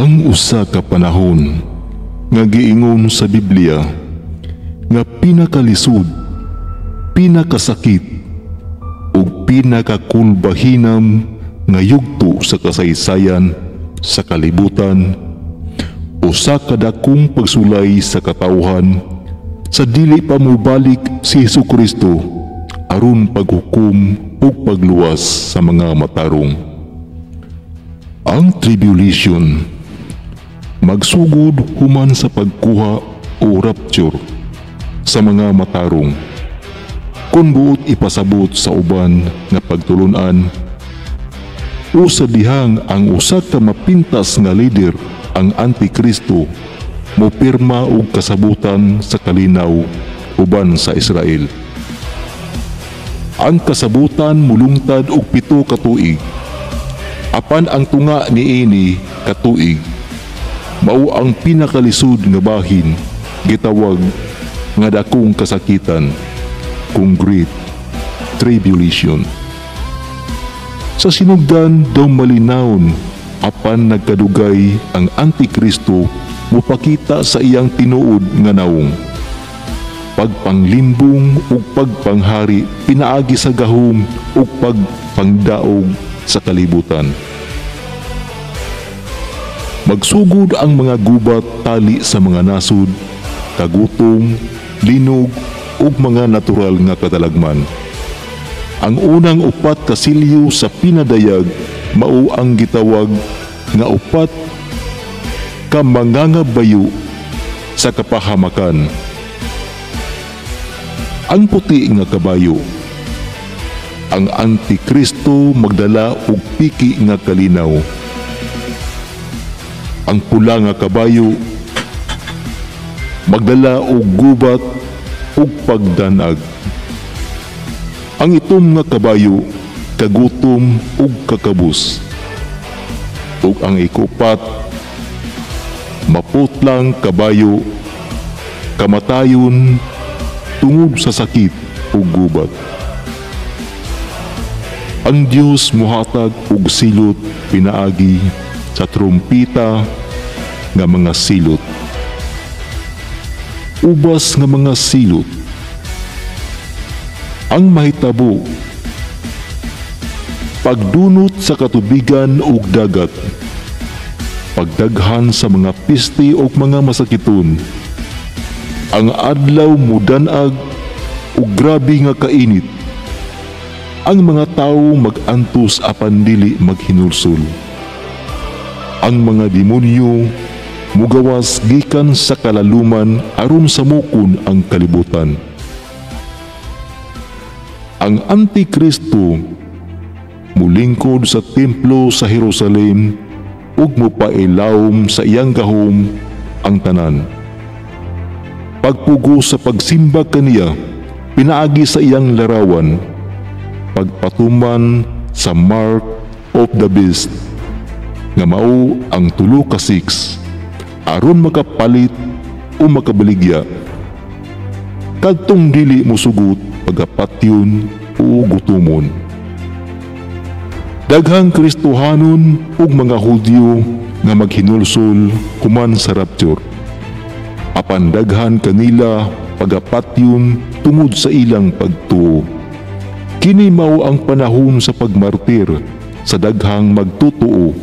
Ang usa ka panahon nga giingon sa Biblia nga pinakalisod, pinakasakit ug pinakakulbahinam nga yugto sa kasaysayan sa kalibutan, usa ka dakong pagsulay sa katawhan sa dili pa mobalik si Hesukristo aron paghukom ug pagluwas sa mga matarong. Ang tribulation magsugod human sa pagkuha o rapture sa mga matarong, kung buot ipasabot sa uban nga pagtulunan o sa dihang ang usa ka mapintas nga leader, ang Antikristo, mopirma og kasabutan sa kalinaw uban sa Israel. Ang kasabutan mulungtad og 7 ka tuig, apan ang tunga niini ka tuig mao ang pinakalisod nga bahin gitawag nga dakong kasakitan, kung Great Tribulation. Sa sinugdan daw malinawon apan nagkadugay ang Antikristo mupakita sa iyang tinuod nga naong. Pagpanglimbong ug pagpanghari pinaagi sa gahom ug pagpangdaog sa kalibutan. Magsugod ang mga gubat tali sa mga nasud, kagutom, linog ug mga natural nga katalagman. Ang unang 4 ka silyo sa pinadayag mao ang gitawag nga 4 ka mangangabayo sa kapahamakan. Ang puti nga kabayo, ang Antikristo magdala og piki nga kalinaw. Ang pula nga kabayo magdala og gubat ug pagdanag. Ang itom nga kabayo kagutom ug kakabus. Ug ang ikupat maputlang kabayo kamatayon tungod sa sakit ug gubat. Ang Dios muhatag og silot pinaagi sa trumpita nga mga silot. Ubas nga mga silot. Ang mahitabo, pagdunot sa katubigan ug dagat, pagdaghan sa mga piste ug mga masakiton, ang adlaw mudanag ug grabe nga kainit, ang mga tawo mag-antos apan dili maghinulsol. Ang mga demonyo mugawas gikan sa kalaluman aron samukon ang kalibutan. Ang Antikristo mulingkod sa templo sa Jerusalem ug mopailawom sa iyang gahom ang tanan. Pagpugo sa pagsimba kaniya pinaagi sa iyang larawan, pagpatuman sa mark of the beast nga mao ang 3 ka 6 aron makapalit o makabaligya kadtong dili mosugot pagapatyon o gutomon. Daghang Kristohanon ug mga Hudyo nga maghinulsol human sa rapture, apan daghan kanila pagapatyon tungod sa ilang pagtuo. Kini mao ang panahon sa pagmartir sa daghang magtutuo,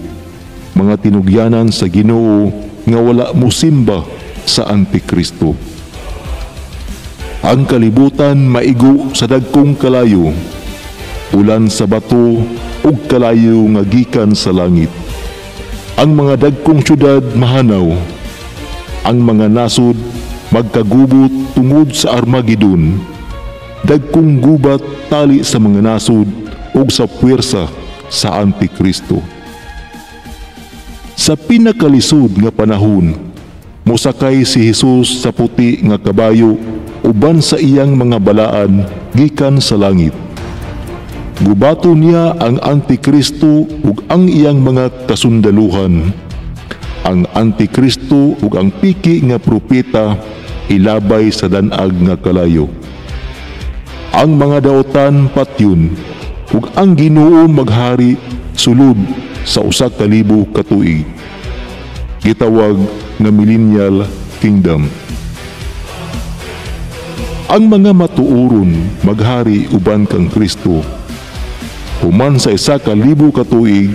mga tinugyanan sa Ginoo nga wala mosimba sa Antikristo. Ang kalibutan maigo sa dagkong kalayo, ulan sa bato ug kalayo nga gikan sa langit. Ang mga dagkong syudad mahanaw, ang mga nasod magkagubot tungod sa Armageddon, dagkong gubat tali sa mga nasod ug sa puwersa sa Antikristo. Sa pinakalisod nga panahon, mosakay si Jesus sa puti nga kabayo uban sa iyang mga balaan gikan sa langit. Gubato niya ang Antikristo ug ang iyang mga kasundaluhan. Ang Antikristo ug ang piki nga propeta ilabay sa danag nga kalayo. Ang mga daotan patyon ug ang Ginoo maghari sulod sa 1,000 ka tuig. gitawag nga millennial kingdom. Ang mga matuoron maghari uban kang Kristo human sa 1,000 ka tuig,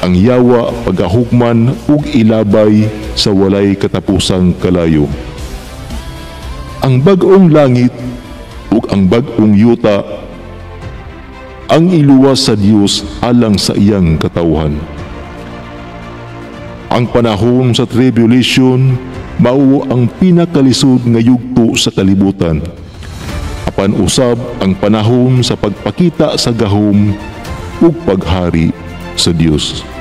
ang yawa pagahugman ug ilabay sa walay katapusang kalayo. Ang bag-ong langit ug ang bag-ong yuta ang iluwas sa Dios alang sa iyang katawhan. Ang panahon sa tribulation mao ang pinakalisod nga yugto sa kalibutan. Apan usab ang panahon sa pagpakita sa gahom ug paghari sa Dios.